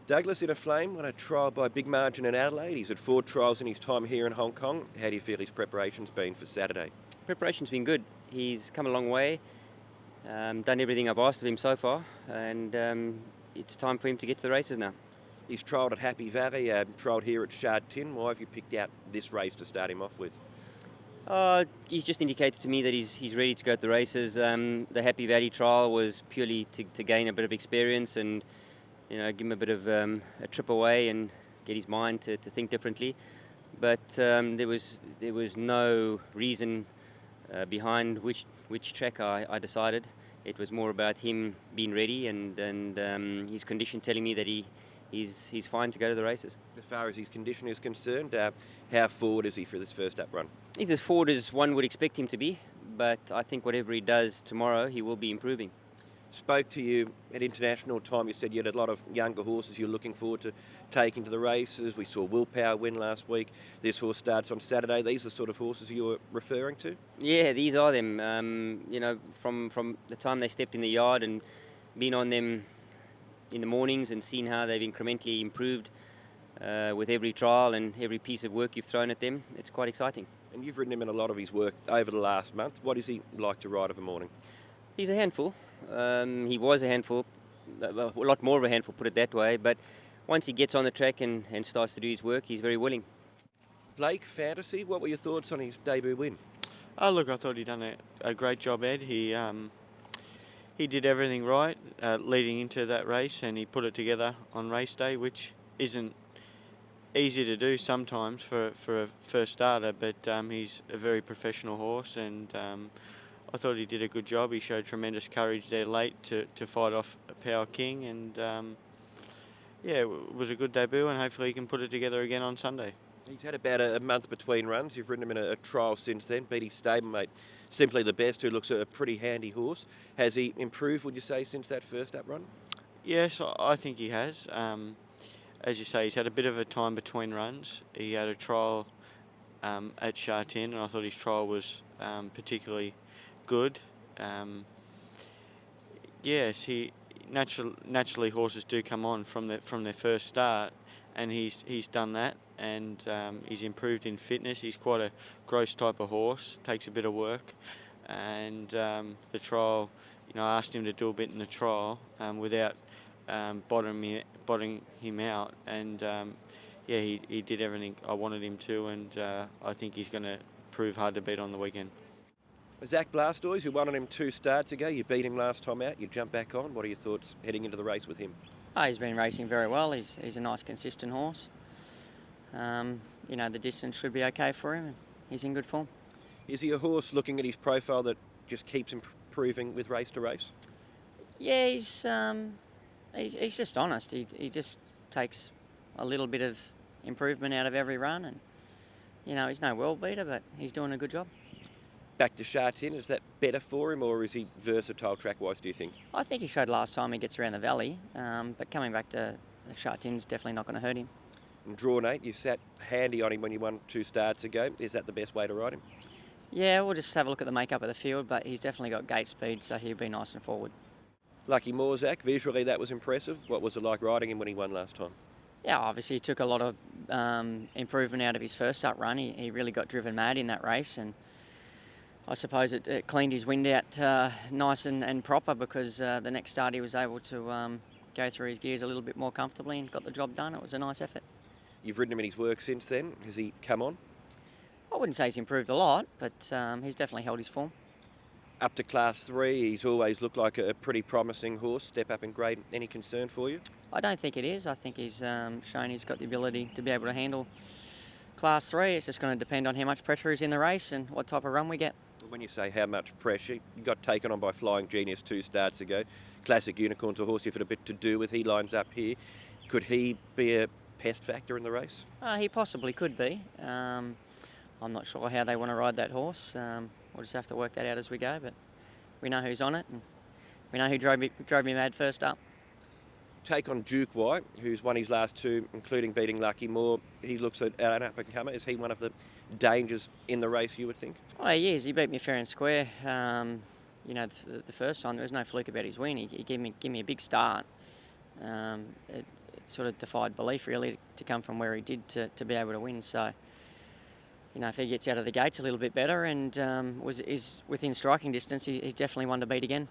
Douglas in a flame won a trial by big margin in Adelaide. He's had 4 trials in his time here in Hong Kong. How do you feel his preparation's been for Saturday? Preparation's been good. He's come a long way, done everything I've asked of him so far, and it's time for him to get to the races now. He's trialled at Happy Valley, trialled here at Sha Tin. Why have you picked out this race to start him off with? He's just indicated to me that he's ready to go to the races. The Happy Valley trial was purely to gain a bit of experience and give him a bit of a trip away and get his mind to think differently. But there was no reason behind which track I decided. It was more about him being ready and his condition telling me that he's fine to go to the races. As far as his condition is concerned, how forward is he for this first up run? He's as forward as one would expect him to be, but I think whatever he does tomorrow, he will be improving. Spoke to you at international time. You said you had a lot of younger horses you're looking forward to taking to the races. We saw Willpower win last week. This horse starts on Saturday. These are the sort of horses you were referring to? Yeah, these are them. From the time they stepped in the yard and been on them in the mornings and seen how they've incrementally improved with every trial and every piece of work you've thrown at them, it's quite exciting. And you've ridden him in a lot of his work over the last month. What is he like to ride of a morning? He's a handful. He was a handful, a lot more of a handful, put it that way. But once he gets on the track and starts to do his work, he's very willing. Blake, Fantasy, what were your thoughts on his debut win? Oh, look, I thought he'd done a great job, Ed. He did everything right leading into that race, and he put it together on race day, which isn't easy to do sometimes for a first starter, but he's a very professional horse, and I thought he did a good job. He showed tremendous courage there late to fight off Power King, and it was a good debut, and hopefully he can put it together again on Sunday. He's had about a month between runs. You've ridden him in a trial since then, beat his stablemate Simply the Best, who looks a pretty handy horse. Has he improved, would you say, since that first up run? Yes, I think he has. As you say, he's had a bit of a time between runs. He had a trial at Sha Tin, and I thought his trial was particularly good. Yes, naturally horses do come on from their first start, and he's done that, and he's improved in fitness. He's quite a gross type of horse, takes a bit of work, and the trial, I asked him to do a bit in the trial without bottoming him out, and he did everything I wanted him to, and I think he's going to prove hard to beat on the weekend. Zach Blastoise, you won on him 2 starts ago. You beat him last time out. You jump back on. What are your thoughts heading into the race with him? He's been racing very well. He's a nice, consistent horse. The distance should be okay for him, and he's in good form. Is he a horse, looking at his profile, that just keeps improving with race to race? Yeah, he's just honest. He just takes a little bit of improvement out of every run, and he's no world beater, but he's doing a good job. Back to Sha Tin, is that better for him, or is he versatile track-wise, do you think? I think he showed last time he gets around the valley, but coming back to Sha Tin's definitely not going to hurt him. And Drawn 8, you sat handy on him when you won 2 starts ago. Is that the best way to ride him? Yeah, we'll just have a look at the makeup of the field, but he's definitely got gate speed, so he'll be nice and forward. Lucky Morzak, visually that was impressive. What was it like riding him when he won last time? Yeah, obviously he took a lot of improvement out of his first up run. He really got driven mad in that race, and I suppose it cleaned his wind out nice and proper, because the next start he was able to go through his gears a little bit more comfortably and got the job done. It was a nice effort. You've ridden him in his work since then. Has he come on? I wouldn't say he's improved a lot, but he's definitely held his form. Up to Class 3, he's always looked like a pretty promising horse. Step up in grade. Any concern for you? I don't think it is. I think he's shown he's got the ability to be able to handle Class 3. It's just going to depend on how much pressure is in the race and what type of run we get. When you say how much pressure, you got taken on by Flying Genius 2 starts ago. Classic Unicorn's a horse you've had a bit to do with. He lines up here. Could he be a pest factor in the race? He possibly could be. I'm not sure how they want to ride that horse. We'll just have to work that out as we go, but we know who's on it, and we know who drove me mad first up. Take on Duke Whyte, who's won his last 2, including beating Lucky Moore. He looks at an up-and-comer. Is he one of the dangers in the race, you would think? Oh, he is. He beat me fair and square. The first time, there was no fluke about his win. He gave me a big start. sort of defied belief really to come from where he did to be able to win. So, you know, if he gets out of the gates a little bit better and is within striking distance, he's definitely one to beat again.